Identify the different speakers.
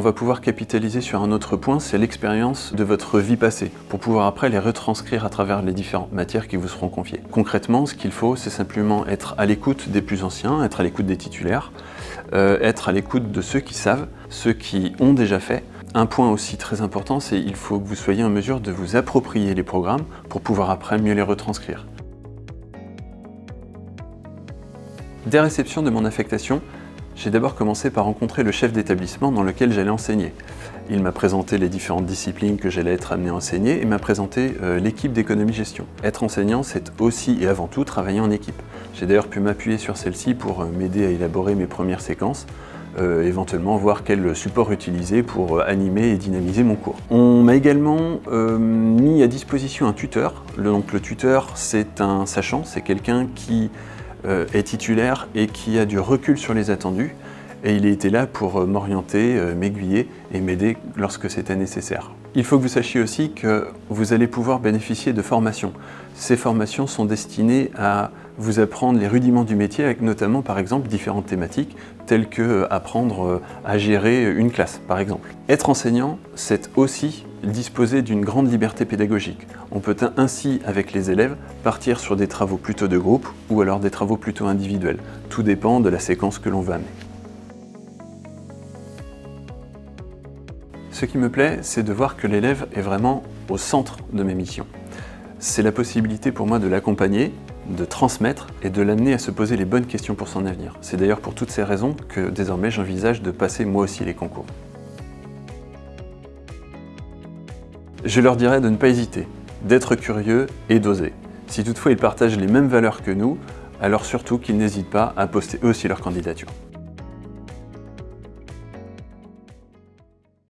Speaker 1: va pouvoir capitaliser sur un autre point, c'est l'expérience de votre vie passée, pour pouvoir après les retranscrire à travers les différentes matières qui vous seront confiées. Concrètement, ce qu'il faut, c'est simplement être à l'écoute des plus anciens, être à l'écoute des titulaires, être à l'écoute de ceux qui savent, ceux qui ont déjà fait. Un point aussi très important, c'est qu'il faut que vous soyez en mesure de vous approprier les programmes pour pouvoir après mieux les retranscrire. Dès réception de mon affectation, j'ai d'abord commencé par rencontrer le chef d'établissement dans lequel j'allais enseigner. Il m'a présenté les différentes disciplines que j'allais être amené à enseigner et m'a présenté l'équipe d'économie-gestion. Être enseignant, c'est aussi et avant tout travailler en équipe. J'ai d'ailleurs pu m'appuyer sur celle-ci pour m'aider à élaborer mes premières séquences, éventuellement voir quel support utiliser pour animer et dynamiser mon cours. On m'a également mis à disposition un tuteur. Donc le tuteur, c'est un sachant, c'est quelqu'un qui est titulaire et qui a du recul sur les attendus, et il était là pour m'orienter, m'aiguiller et m'aider lorsque c'était nécessaire. Il faut que vous sachiez aussi que vous allez pouvoir bénéficier de formations. Ces formations sont destinées à vous apprendre les rudiments du métier, avec notamment par exemple différentes thématiques, telles que apprendre à gérer une classe par exemple. Être enseignant, c'est aussi disposer d'une grande liberté pédagogique. On peut ainsi, avec les élèves, partir sur des travaux plutôt de groupe ou alors des travaux plutôt individuels. Tout dépend de la séquence que l'on va amener. Ce qui me plaît, c'est de voir que l'élève est vraiment au centre de mes missions. C'est la possibilité pour moi de l'accompagner, de transmettre et de l'amener à se poser les bonnes questions pour son avenir. C'est d'ailleurs pour toutes ces raisons que désormais j'envisage de passer moi aussi les concours. Je leur dirais de ne pas hésiter, d'être curieux et d'oser. Si toutefois ils partagent les mêmes valeurs que nous, alors surtout qu'ils n'hésitent pas à poster eux aussi leur candidature.